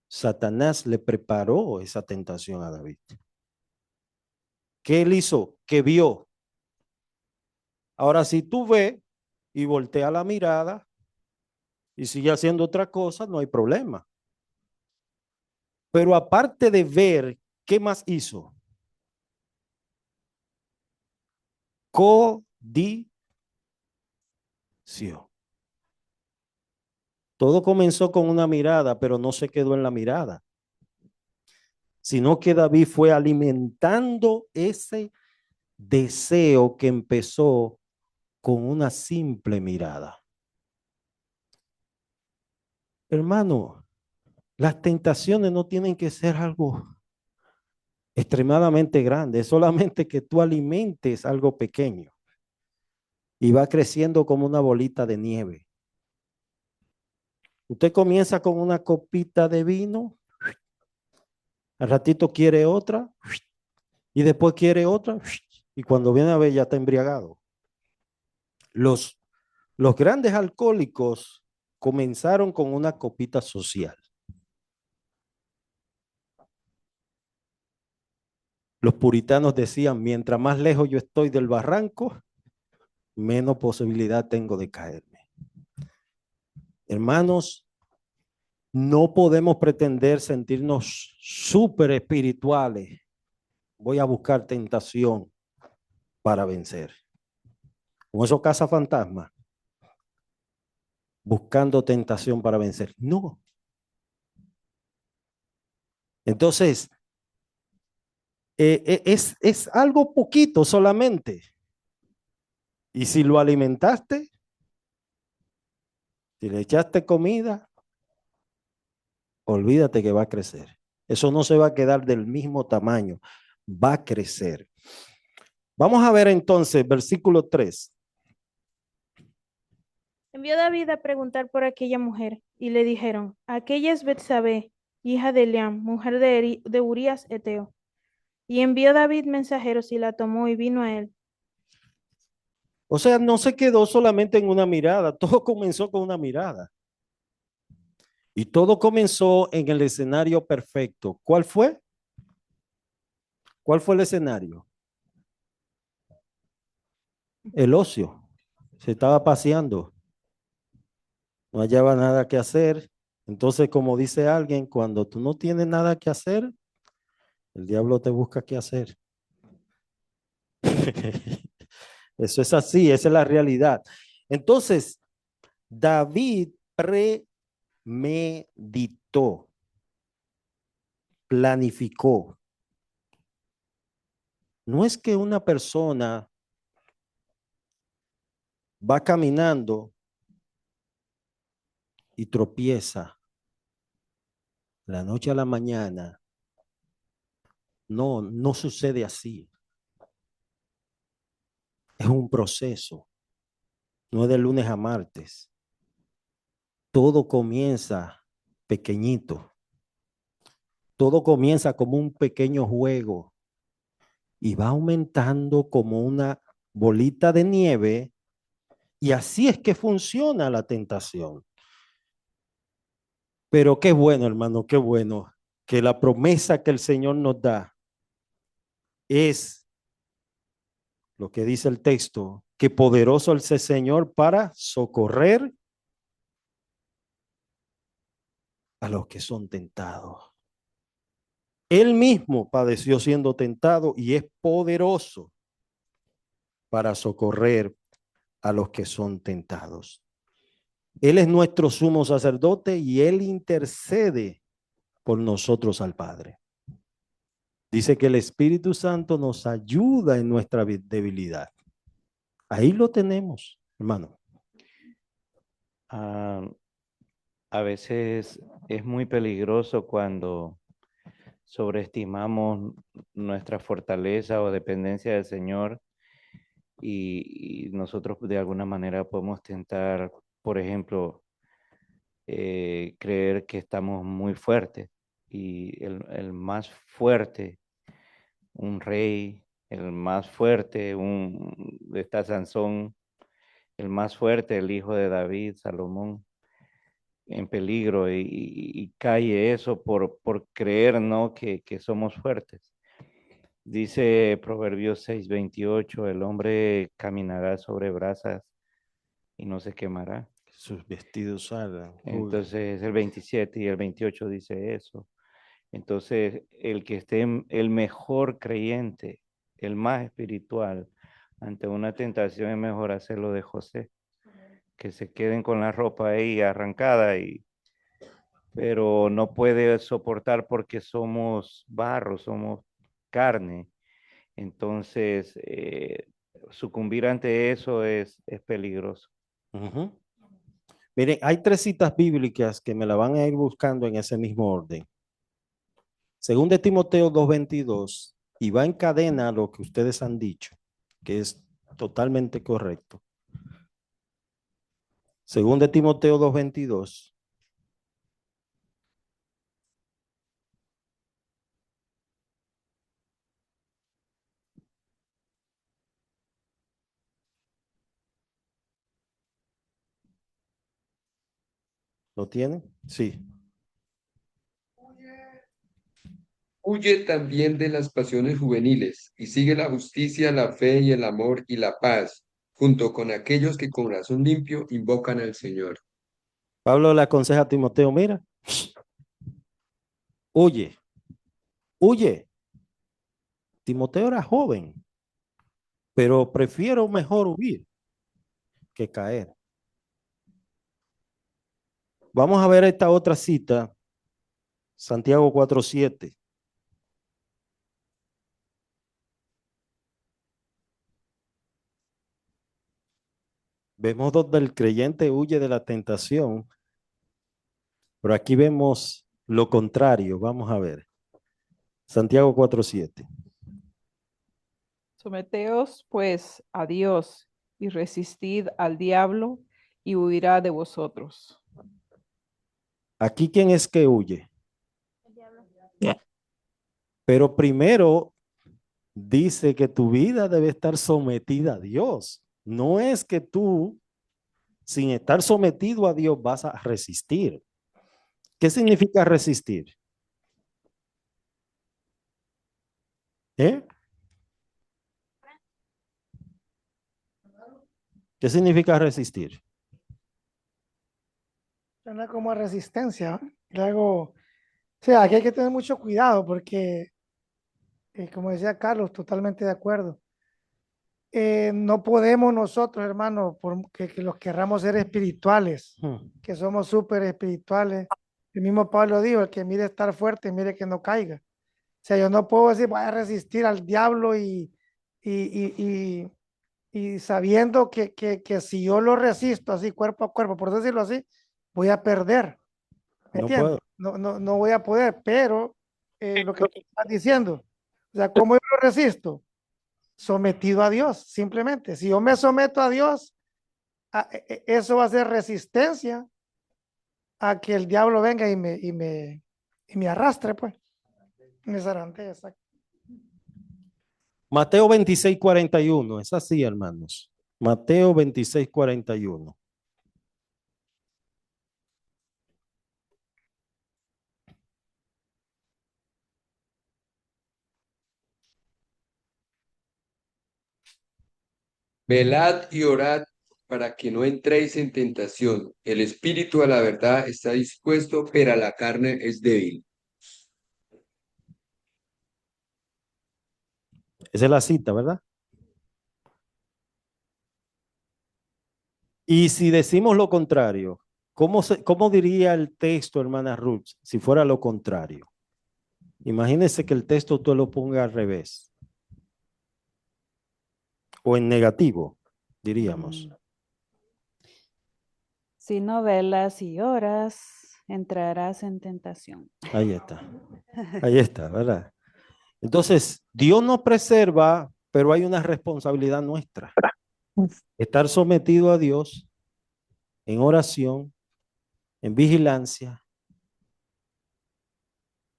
Satanás le preparó esa tentación a David. ¿Qué él hizo? Que vio. Ahora, si tú ves y voltea la mirada y sigue haciendo otra cosa, no hay problema. Pero aparte de ver, ¿qué más hizo? Codició. Todo comenzó con una mirada, pero no se quedó en la mirada, sino que David fue alimentando ese deseo que empezó con una simple mirada. Hermano, las tentaciones no tienen que ser algo extremadamente grande. Es solamente que tú alimentes algo pequeño y va creciendo como una bolita de nieve. Usted comienza con una copita de vino, al ratito quiere otra y después quiere otra y cuando viene a ver ya está embriagado. Los grandes alcohólicos comenzaron con una copita social. Los puritanos decían, mientras más lejos yo estoy del barranco, menos posibilidad tengo de caerme. Hermanos, no podemos pretender sentirnos súper espirituales. Voy a buscar tentación para vencer. Como esos cazafantasmas, buscando tentación para vencer. No. Entonces, es algo poquito solamente. Y si lo alimentaste, si le echaste comida, olvídate que va a crecer. Eso no se va a quedar del mismo tamaño, va a crecer. Vamos a ver entonces versículo 3. Envió David a preguntar por aquella mujer, y le dijeron, aquella es Betsabé, hija de Eliam, mujer de Urías Eteo. Y envió David mensajeros y la tomó y vino a él. O sea, no se quedó solamente en una mirada, todo comenzó con una mirada. Y todo comenzó en el escenario perfecto. ¿Cuál fue? ¿Cuál fue el escenario? El ocio. Se estaba paseando. No hallaba nada que hacer. Entonces, como dice alguien, cuando tú no tienes nada que hacer, el diablo te busca qué hacer. Eso es así, esa es la realidad. Entonces, David premeditó, planificó. No es que una persona va caminando y tropieza la noche a la mañana. No, no sucede así. Es un proceso. No es de lunes a martes. Todo comienza pequeñito. Todo comienza como un pequeño juego y va aumentando como una bolita de nieve y así es que funciona la tentación. Pero qué bueno, hermano, qué bueno que la promesa que el Señor nos da es lo que dice el texto, que poderoso es el Señor para socorrer a los que son tentados. Él mismo padeció siendo tentado y es poderoso para socorrer a los que son tentados. Él es nuestro sumo sacerdote y Él intercede por nosotros al Padre. Dice que el Espíritu Santo nos ayuda en nuestra debilidad. Ahí lo tenemos, hermano. A veces es muy peligroso cuando sobreestimamos nuestra fortaleza o dependencia del Señor y nosotros de alguna manera podemos tentar, por ejemplo, creer que estamos muy fuertes y el más fuerte, un rey, el más fuerte, está Sansón, el más fuerte, el hijo de David, Salomón, en peligro y cae eso por creer, ¿no? que somos fuertes. Dice Proverbios 6:28, el hombre caminará sobre brasas y no se quemará. Sus vestidos salgan. Entonces el 27 y el 28 dice eso. Entonces el que esté el mejor creyente, el más espiritual, ante una tentación es mejor hacerlo de José, que se queden con la ropa ahí arrancada pero no puede soportar porque somos barro, somos carne. Entonces, sucumbir ante eso es peligroso. Miren, hay 3 citas bíblicas que me la van a ir buscando en ese mismo orden. Según de Timoteo 2:22, y va en cadena a lo que ustedes han dicho, que es totalmente correcto. Según de Timoteo 2:22. ¿Lo tienen? Sí. Huye también de las pasiones juveniles y sigue la justicia, la fe y el amor y la paz, junto con aquellos que con corazón limpio invocan al Señor. Pablo le aconseja a Timoteo, mira, huye, huye. Timoteo era joven, pero prefiero mejor huir que caer. Vamos a ver esta otra cita, Santiago 4:7. Vemos donde el creyente huye de la tentación, pero aquí vemos lo contrario. Vamos a ver. Santiago 4:7. Someteos, pues, a Dios y resistid al diablo y huirá de vosotros. Aquí, ¿quién es que huye? Pero primero dice que tu vida debe estar sometida a Dios. No es que tú, sin estar sometido a Dios, vas a resistir. ¿Qué significa resistir? ¿Eh? ¿Qué significa resistir? Suena como a resistencia. Luego, o sea, aquí hay que tener mucho cuidado porque, como decía Carlos, totalmente de acuerdo. No podemos nosotros, hermanos, que los querramos ser espirituales, que somos súper espirituales. El mismo Pablo dijo, el que mire estar fuerte, mire que no caiga. O sea, yo no puedo decir, voy a resistir al diablo y sabiendo que si yo lo resisto así, cuerpo a cuerpo, por decirlo así, voy a perder. ¿Me No entiendes? puedo. No voy a poder, pero lo que tú estás diciendo, o sea, ¿cómo yo lo resisto? Sometido a Dios, simplemente. Si yo me someto a Dios, eso va a ser resistencia a que el diablo venga y me arrastre, pues. Me zarandee, exacto. Mateo 26:41. Es así, hermanos. Mateo 26:41. Velad y orad para que no entréis en tentación. El espíritu a la verdad está dispuesto, pero la carne es débil. Esa es la cita, ¿verdad? Y si decimos lo contrario, ¿cómo diría el texto, hermana Ruth, si fuera lo contrario? Imagínese que el texto tú lo pongas al revés o en negativo, diríamos. Si no velas y oras, entrarás en tentación. Ahí está, ¿verdad? Entonces, Dios nos preserva, pero hay una responsabilidad nuestra. Estar sometido a Dios en oración, en vigilancia.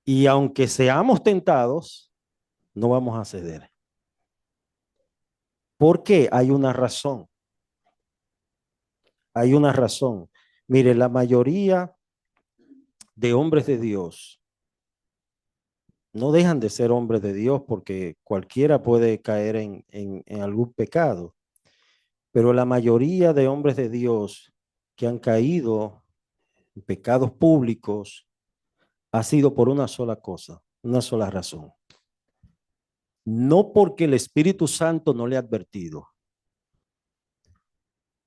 Y aunque seamos tentados, no vamos a ceder. ¿Por qué? Hay una razón. Hay una razón. Mire, la mayoría de hombres de Dios no dejan de ser hombres de Dios porque cualquiera puede caer en algún pecado. Pero la mayoría de hombres de Dios que han caído en pecados públicos ha sido por una sola cosa, una sola razón. No porque el Espíritu Santo no le ha advertido,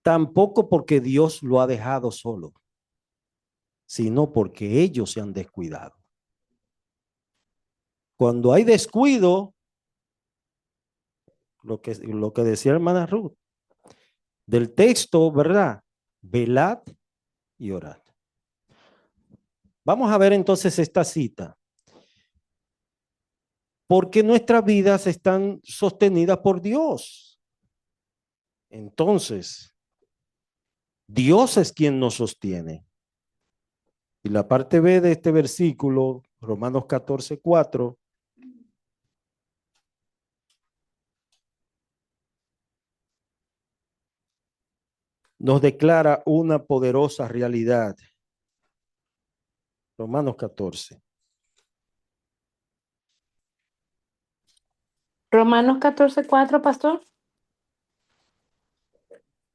tampoco porque Dios lo ha dejado solo, sino porque ellos se han descuidado. Cuando hay descuido, lo que decía hermana Ruth, del texto, ¿verdad? Velad y orad. Vamos a ver entonces esta cita. porque nuestras vidas están sostenidas por Dios. Entonces, Dios es quien nos sostiene. Y la parte B de este versículo, Romanos 14:4, nos declara una poderosa realidad. Romanos 14. Romanos 14:4, pastor.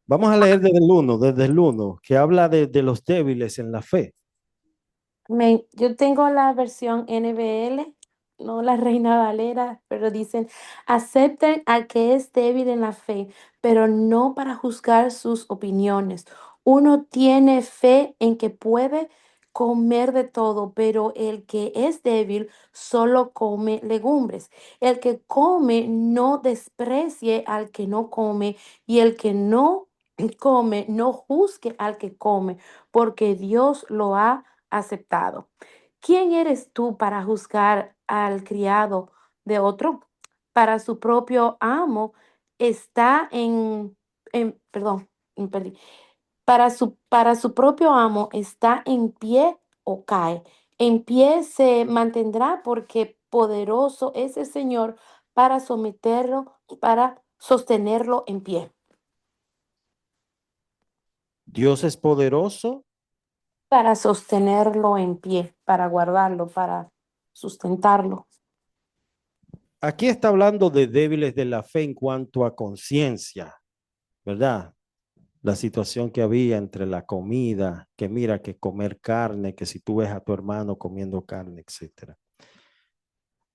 Vamos a leer desde el 1, que habla de los débiles en la fe. Yo tengo la versión NBL, no la Reina Valera, pero dicen, acepten al que es débil en la fe, pero no para juzgar sus opiniones. Uno tiene fe en que puede comer de todo, pero el que es débil solo come legumbres. El que come no desprecie al que no come, y el que no come no juzgue al que come, porque Dios lo ha aceptado. ¿Quién eres tú para juzgar al criado de otro? Para su propio amo está perdón, perdí. Para su propio amo está en pie o cae. En pie se mantendrá porque poderoso es el Señor para someterlo y para sostenerlo en pie. Dios es poderoso Para sostenerlo en pie, para guardarlo, para sustentarlo. Aquí está hablando de débiles de la fe en cuanto a conciencia, ¿verdad? La situación que había entre la comida, que mira que comer carne, que si tú ves a tu hermano comiendo carne, etcétera.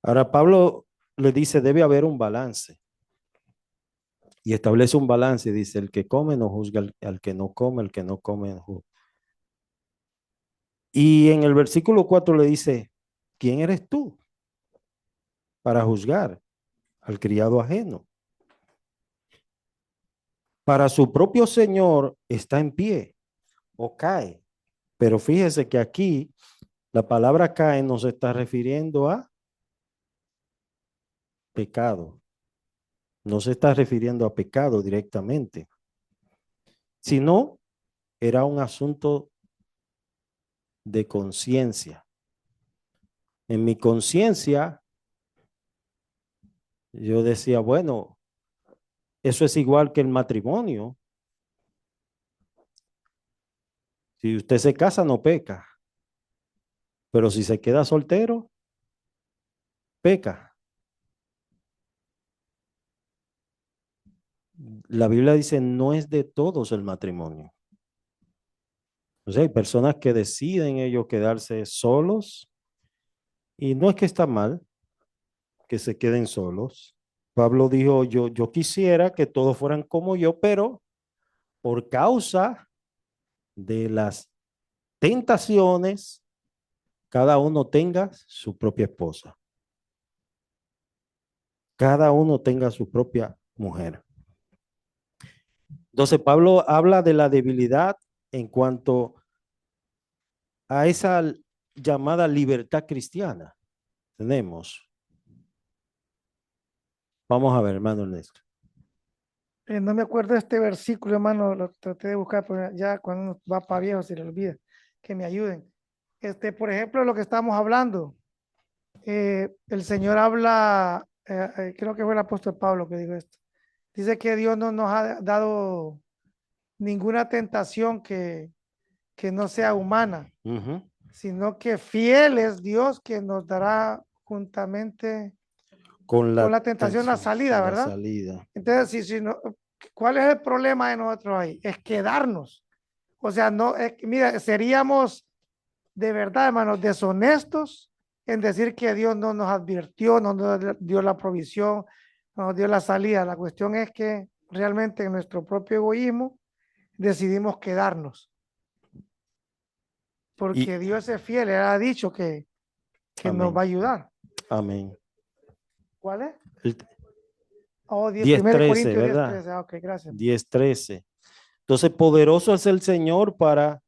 Ahora Pablo le dice, debe haber un balance. Y establece un balance, dice, el que come no juzga al que no come, el que no come no juzga. Y en el versículo 4 le dice, ¿quién eres tú para juzgar al criado ajeno? Para su propio Señor está en pie o cae. Pero fíjese que aquí la palabra cae no se está refiriendo a pecado. No se está refiriendo a pecado directamente, sino era un asunto de conciencia. En mi conciencia, yo decía, bueno, eso es igual que el matrimonio. Si usted se casa, no peca. Pero si se queda soltero, peca. La Biblia dice, no es de todos el matrimonio. O sea, hay personas que deciden ellos quedarse solos y no es que está mal que se queden solos. Pablo dijo, yo quisiera que todos fueran como yo, pero por causa de las tentaciones, cada uno tenga su propia esposa. Cada uno tenga su propia mujer. Entonces, Pablo habla de la debilidad en cuanto a esa llamada libertad cristiana. Tenemos. Vamos a ver, hermano Ernesto. No me acuerdo de este versículo, hermano, lo traté de buscar, pero ya cuando uno va para viejo se le olvida. Que me ayuden. Por ejemplo, lo que estamos hablando, el Señor habla, creo que fue el apóstol Pablo que dijo esto. Dice que Dios no nos ha dado ninguna tentación que no sea humana, sino que fiel es Dios que nos dará juntamente con la tentación la salida, ¿verdad? Salida. Entonces, si no, ¿cuál es el problema de nosotros ahí? Es quedarnos. O sea, no, mira, seríamos de verdad, hermanos, deshonestos en decir que Dios no nos advirtió, no nos dio la provisión, no nos dio la salida. La cuestión es que realmente en nuestro propio egoísmo decidimos quedarnos. Porque Dios es fiel, Él ha dicho que nos va a ayudar. Amén. ¿Cuál es? 10:13, ¿verdad? 10:13. Ok, gracias. 10:13. Entonces, poderoso es el Señor para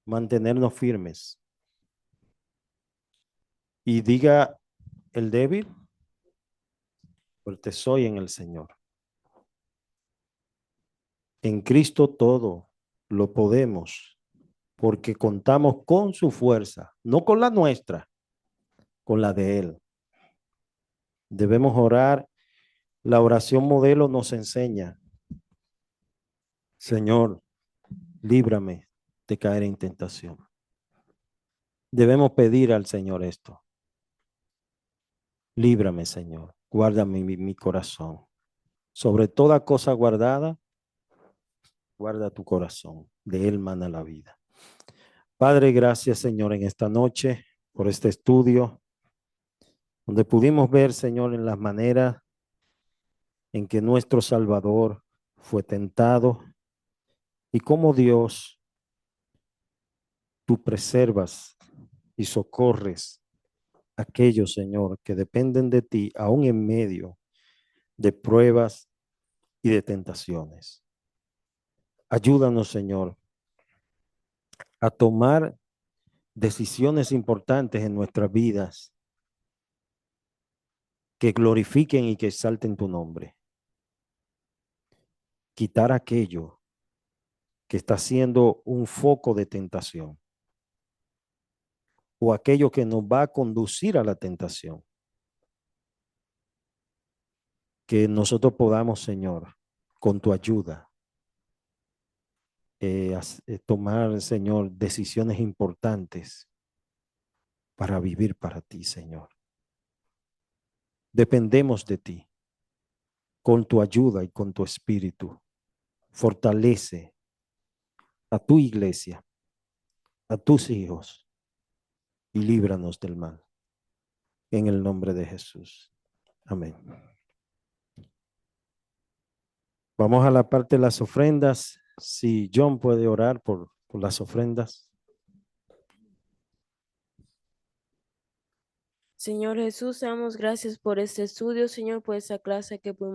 mantenernos firmes. Y diga el débil, fuerte soy en el Señor. En Cristo todo lo podemos, porque contamos con su fuerza, no con la nuestra, con la de Él. Debemos orar. La oración modelo nos enseña: Señor, líbrame de caer en tentación. Debemos pedir al Señor esto: líbrame, Señor, guárdame mi corazón. Sobre toda cosa guardada, guarda tu corazón, de él mana la vida. Padre, gracias, Señor, en esta noche por este estudio, donde pudimos ver, Señor, en las maneras en que nuestro Salvador fue tentado y cómo Dios, tú preservas y socorres a aquellos, Señor, que dependen de ti, aún en medio de pruebas y de tentaciones. Ayúdanos, Señor, a tomar decisiones importantes en nuestras vidas que glorifiquen y que exalten tu nombre. Quitar aquello que está siendo un foco de tentación o aquello que nos va a conducir a la tentación. Que nosotros podamos, Señor, con tu ayuda, tomar, Señor, decisiones importantes para vivir para ti, Señor. Dependemos de ti. Con tu ayuda y con tu espíritu, fortalece a tu iglesia, a tus hijos, y líbranos del mal. En el nombre de Jesús. Amén. Vamos a la parte de las ofrendas. Si John puede orar por las ofrendas. Señor Jesús, te damos gracias por este estudio, Señor, por esta clase que pudimos